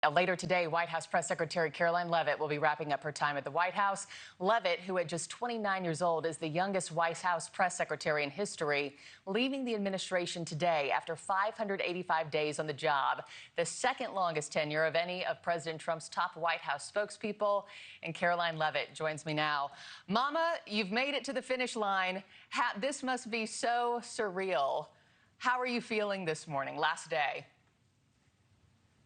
Later today, White House Press Secretary Karoline Leavitt will be wrapping up her time at the White House. Leavitt, who at just 29 years old is the youngest White House press secretary in history, leaving the administration today after 585 days on the job, the second longest tenure of any of President Trump's top White House spokespeople. And Karoline Leavitt joins me now. Mama, you've made it to the finish line. This must be so surreal. How are you feeling this morning, last day?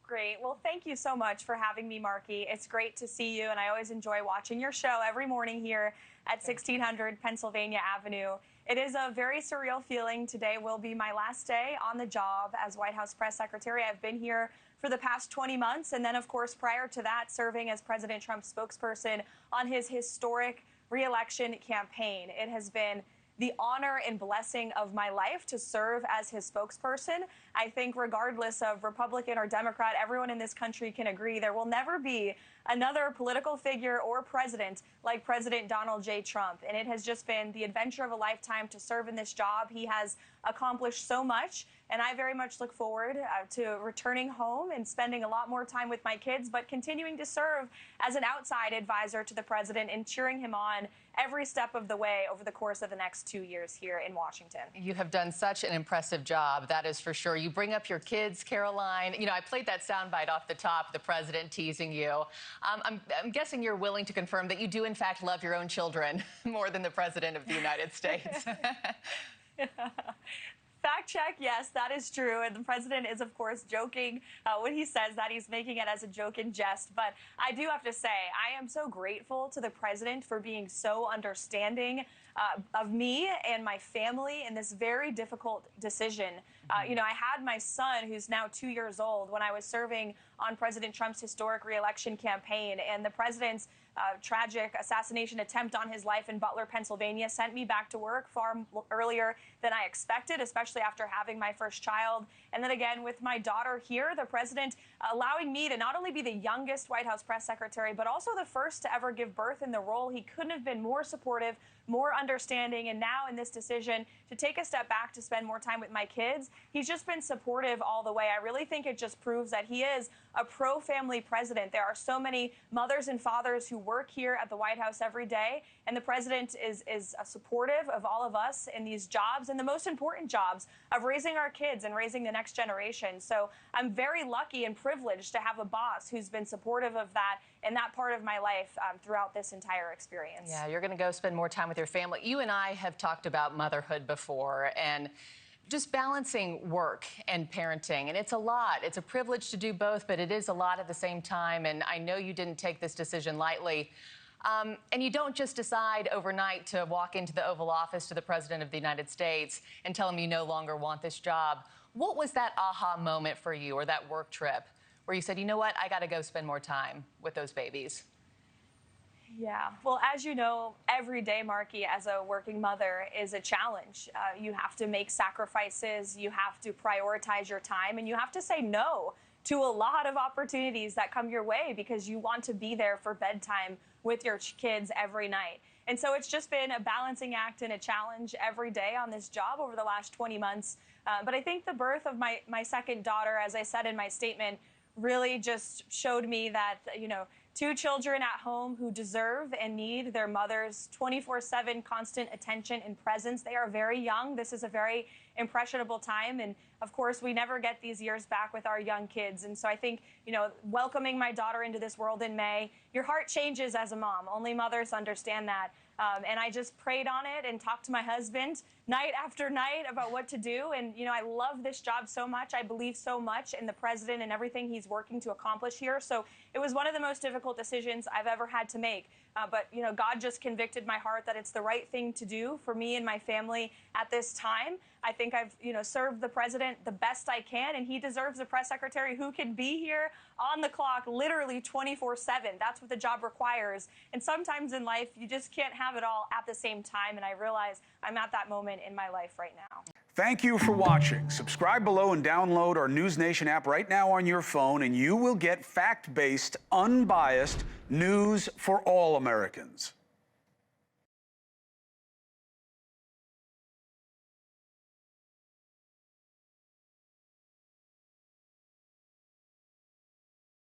Great. Well, thank you so much for having me, Markie. It's great to see you, and I always enjoy watching your show every morning here at 1600 Pennsylvania Avenue. It is a very surreal feeling. Today will be my last day on the job as White House Press Secretary. I've been here for the past 20 months, and then, of course, prior to that, serving as President Trump's spokesperson on his historic re-election campaign. It has been the honor and blessing of my life to serve as his spokesperson. I think regardless of Republican or Democrat, everyone in this country can agree there will never be another political figure or president like President Donald J. Trump. And it has just been the adventure of a lifetime to serve in this job. He has accomplished so much, and I very much look forward to returning home and spending a lot more time with my kids, but continuing to serve as an outside advisor to the president and cheering him on every step of the way over the course of the next 2 years here in Washington. You have done such an impressive job, that is for sure. You bring up your kids, Karoline. You know, I played that soundbite off the top, the president teasing you. I'm guessing you're willing to confirm that you do, in fact, love your own children more than the president of the United States. Fact check, yes, that is true. And the president is, of course, joking when he says that. He's making it as a joke and jest. But I do have to say, I am so grateful to the president for being so understanding of me and my family in this very difficult decision. You know, I had my son, who's now 2 years old, when I was serving on President Trump's historic re-election campaign, and the president's tragic assassination attempt on his life in Butler, Pennsylvania, sent me back to work far earlier than I expected, especially after having my first child. And then again, with my daughter here, the president allowing me to not only be the youngest White House press secretary, but also the first to ever give birth in the role. He couldn't have been more supportive, more understanding, and now in this decision to take a step back to spend more time with my kids, he's just been supportive all the way. I really think it just proves that he is a pro-family president. There are so many mothers and fathers who work here at the White House every day, and the president is supportive of all of us in these jobs, and the most important jobs of raising our kids and raising the next generation. So I'm very lucky and privileged to have a boss who's been supportive of that in that part of my life throughout this entire experience. Yeah, you're going to go spend more time with your family. You and I have talked about motherhood before, and just balancing work and parenting. And it's a lot. It's a privilege to do both, but it is a lot at the same time. And I know you didn't take this decision lightly. And you don't just decide overnight to walk into the Oval Office to the President of the United States and tell him you no longer want this job. What was that aha moment for you, or that work trip where you said, you know what, I got to go spend more time with those babies? Yeah, well, as you know, every day, Markie, as a working mother is a challenge. You have to make sacrifices, you have to prioritize your time, and you have to say no to a lot of opportunities that come your way because you want to be there for bedtime with your kids every night. And so it's just been a balancing act and a challenge every day on this job over the last 20 months. But I think the birth of my second daughter, as I said in my statement, really just showed me that, you know, two children at home who deserve and need their mother's 24/7 constant attention and presence. They are very young. This is a very impressionable time. And of course, we never get these years back with our young kids. And so I think, you know, welcoming my daughter into this world in May, your heart changes as a mom. Only mothers understand that. And I just prayed on it and talked to my husband night after night about what to do. And, you know, I love this job so much. I believe so much in the president and everything he's working to accomplish here. So it was one of the most difficult decisions I've ever had to make. But, you know, God just convicted my heart that it's the right thing to do for me and my family at this time. I think I've, you know, served the president the best I can, and he deserves a press secretary who can be here on the clock literally 24/7. That's what the job requires. And sometimes in life, you just can't have it all at the same time. And I realize I'm at that moment in my life right now. Thank you for watching. Subscribe below and download our NewsNation app right now on your phone, and you will get fact-based, unbiased news for all Americans.